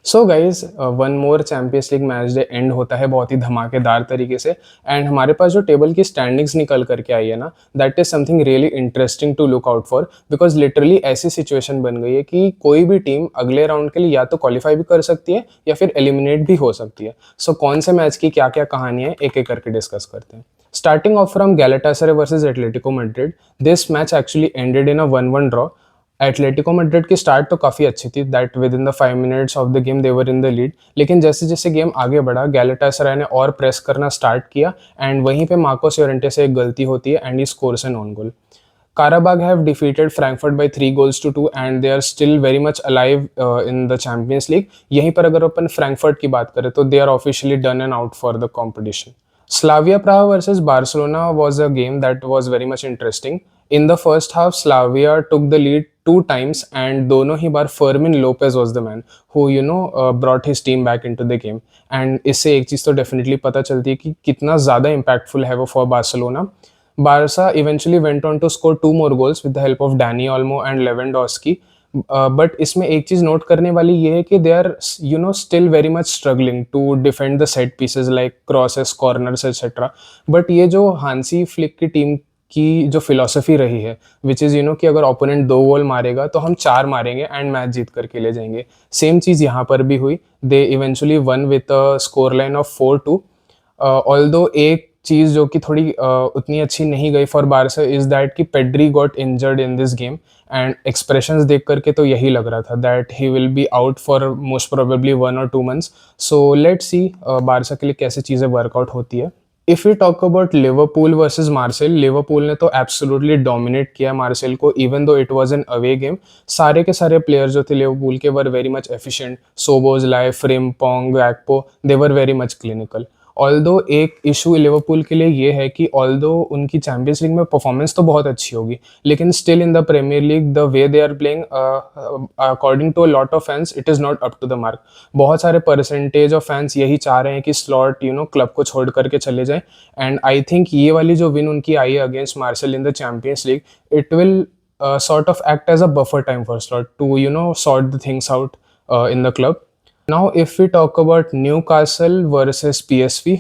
So guys one more champions league match day and होता है बहुत ही धमाकेदार तरीके से। एंड हमारे पास जो टेबल की स्टैंडिंग्स निकल करके आई है ना, that is something really interesting to look out for. Because literally ऐसी सिचुएशन बन गई है कि कोई भी टीम अगले राउंड के लिए या तो क्वालिफाई भी कर सकती है या फिर एलिमिनेट भी हो सकती है। सो कौन से मैच की क्या क्या कहानियां हैं एक एक करके डिस्कस करते हैं। Starting of from Galatasaray versus Atletico Madrid, this match actually ended in a 1-1 draw. Atletico Madrid की स्टार्ट तो काफ़ी अच्छी थी, that with in the 5 minutes of the game they were in the lead. लेकिन जैसे जैसे गेम आगे बढ़ा, गैलाटासराय ने और प्रेस करना स्टार्ट किया एंड वहीं पे मार्कोस योरेंटे से एक गलती होती है and he scores an own goal. Karabakh have defeated Frankfurt by 3 goals to 2 and they are still very much alive in the Champions League. यहीं पर अगर अपन फ्रैंकफर्ट की बात करें तो they are officially done and out for the competition. Slavia Praha versus Barcelona was a game that was very much interesting. In the first half, Slavia took the lead 2 times and दोनों ही बार Fermin Lopez was the man who brought his team back into the game. And इससे एक चीज़ तो definitely पता चलती है कि कितना ज़्यादा impactful है वो for Barcelona. Barca eventually went on to score 2 more goals with the help of Dani Olmo and Lewandowski. But इसमें एक चीज़ नोट करने वाली ये है कि they are still very much struggling to defend the set pieces like crosses, corners etcetera. But ये जो हांसी फ्लिक की टीम की जो फिलॉसफी रही है, विच इज़ कि अगर ओपोनेंट 2 गोल मारेगा तो हम 4 मारेंगे एंड मैच जीत करके ले जाएंगे। सेम चीज़ यहाँ पर भी हुई। They eventually one with a scoreline of 4-2। Although एक चीज़ जो कि थोड़ी उतनी अच्छी नहीं गई फॉर बारसा इज़ दैट कि Pedri got injured in this game and expressions देख करके तो यही लग रहा था that he will be out for most probably 1 or 2 months। So let's see Barça के लिए कैसे चीज़ें वर्कआउट होती है। If you talk about Liverpool versus Marseille, Liverpool ने तो एब्सोल्युटली डोमिनेट किया मार्सेल को even though it was an away game. सारे के सारे प्लेयर्स जो थे लिवरपूल के were very much efficient. Szoboszlai, Frimpong, Gakpo, they were very much clinical. Although एक इशू लिवरपूल के लिए ये है कि ऑल्दो उनकी चैंपियंस लीग में परफॉर्मेंस तो बहुत अच्छी होगी, लेकिन still in the Premier League the way they are playing according to a lot of fans it is not up to the mark. बहुत सारे परसेंटेज ऑफ फैंस यही चाह रहे हैं कि स्लॉट क्लब को छोड़ करके चले जाएं। एंड आई थिंक ये वाली जो विन उनकी आई है against Marcel in the Champions league, it will sort of act as a buffer time for Slot to sort the things out in the club. Now, if we talk about Newcastle versus PSV,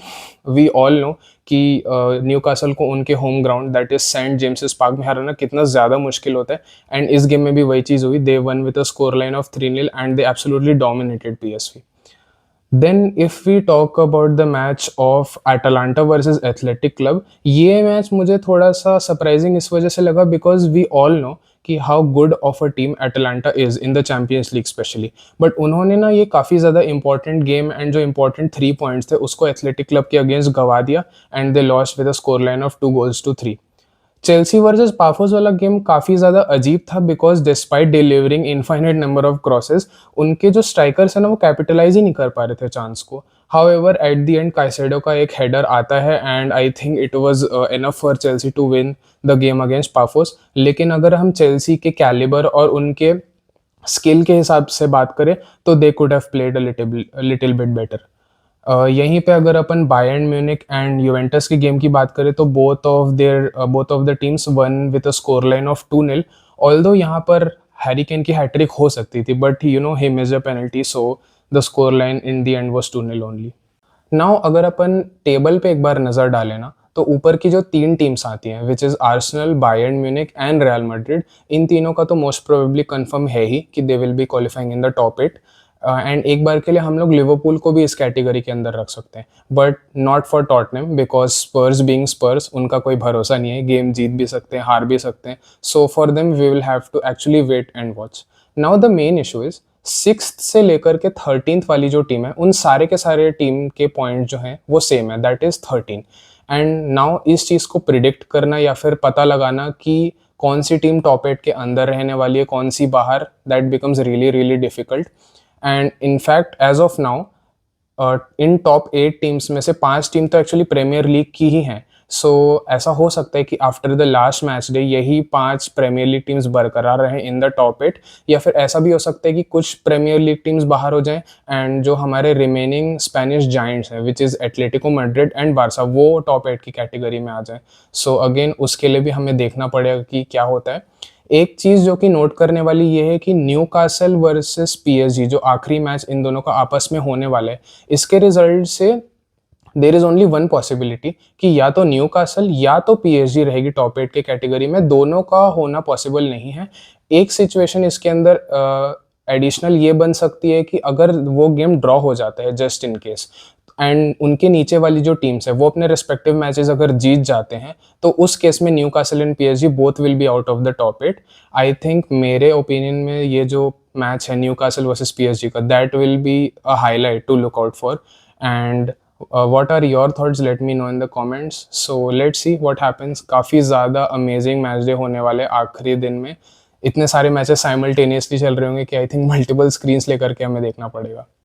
we all know कि Newcastle को उनके home ground that is Saint James's Park में हराना कितना ज़्यादा मुश्किल होता है। एंड इस गेम में भी वही चीज़ हुई, they won with a scoreline of 3-0 and they absolutely dominated PSV। Then if we talk about the match of Atalanta versus Athletic Club, ये मैच मुझे थोड़ा सा सरप्राइजिंग इस वजह से लगा बिकॉज वी ऑल नो कि how good of a team Atalanta is in the Champions League especially. But उन्होंने ना ये काफ़ी ज़्यादा इंपॉर्टेंट गेम एंड जो इंपॉर्टेंट 3 पॉइंट्स थे उसको एथलेटिक क्लब के अगेंस्ट गवा दिया and they lost with a scoreline of 2 goals to 3। Chelsea versus Paphos वाला गेम काफ़ी ज़्यादा अजीब था because despite delivering infinite number of crosses, उनके जो स्ट्राइकर्स हैं ना वो कैपिटलाइज ही नहीं कर पा रहे थे चांस को। However at the end Caicedo का एक हेडर आता है and I think it was enough for Chelsea to win the game against Pafos. लेकिन अगर हम चेल्सी के कैलिबर और उनके स्किल के हिसाब से बात करें तो they could have played a little bit better. यहीं पे अगर अपन बायर्न म्यूनिक एंड यूवेंटस की गेम की बात करें तो both of the teams one with a scoreline of 2-0। Although यहाँ पर हैरी केन की हैट्रिक हो सकती थी but he missed a penalty, so the score line in the end was 2-0 only. Now अगर अपन टेबल पे एक बार नज़र डालें ना तो ऊपर की जो 3 टीम्स आती हैं which is Arsenal, Bayern Munich and Real Madrid, इन तीनों का तो मोस्ट प्रोबेबली कंफर्म है ही कि they will be qualifying in the top 8। And एक बार के लिए हम लोग लिवरपूल को भी इस कैटेगरी के अंदर रख सकते हैं but not for Tottenham because Spurs being Spurs उनका कोई भरोसा नहीं है, गेम जीत भी सकते हैं हार भी सकते हैं। So for them we will have to actually wait and watch. Now the main issue is 6th से लेकर के 13th वाली जो टीम है उन सारे के सारे टीम के पॉइंट जो हैं वो सेम है, दैट इज़ 13। एंड नाउ इस चीज़ को प्रिडिक्ट करना या फिर पता लगाना कि कौन सी टीम टॉप 8 के अंदर रहने वाली है कौन सी बाहर, that becomes really really difficult. And in fact as of now in top 8 teams में से 5 टीम तो एक्चुअली प्रीमियर लीग की ही हैं। सो ऐसा हो सकता है कि after the last match day यही 5 प्रीमियर लीग टीम्स बरकरार रहें इन द टॉप 8, या फिर ऐसा भी हो सकता है कि कुछ प्रीमियर लीग टीम्स बाहर हो जाएं एंड जो हमारे रिमेनिंग स्पेनिश जाइंट्स हैं which is Atletico Madrid and Barca वो टॉप 8 की कैटेगरी में आ जाएं। सो अगेन उसके लिए भी हमें देखना पड़ेगा कि क्या होता है। एक चीज़ जो कि नोट करने वाली ये है कि न्यूकासल वर्सेस पीएसजी जो आखिरी मैच इन दोनों का आपस में होने वाला है, इसके रिज़ल्ट से there is only one possibility कि या तो न्यूकासल या तो पीएसजी रहेगी टॉप 8 के कैटेगरी में, दोनों का होना पॉसिबल नहीं है। एक सिचुएशन इसके अंदर एडिशनल ये बन सकती है कि अगर वो गेम ड्रॉ हो जाता है जस्ट इन केस एंड उनके नीचे वाली जो टीम्स है वो अपने रिस्पेक्टिव मैचेस अगर जीत जाते हैं, तो उस केस में Newcastle and PSG both will be out of the top 8। I think मेरे ओपिनियन में ये जो मैच है न्यूकासल वर्सेस पीएसजी का, that will be a highlight to look out for. And what are your thoughts? Let me know in the comments. So let's see what happens. काफ़ी ज़्यादा amazing match day होने वाले आखिरी दिन में। इतने सारे मैचेस साइमल्टेनियसली चल रहे होंगे कि आई थिंक मल्टीपल स्क्रीन्स लेकर के हमें देखना पड़ेगा।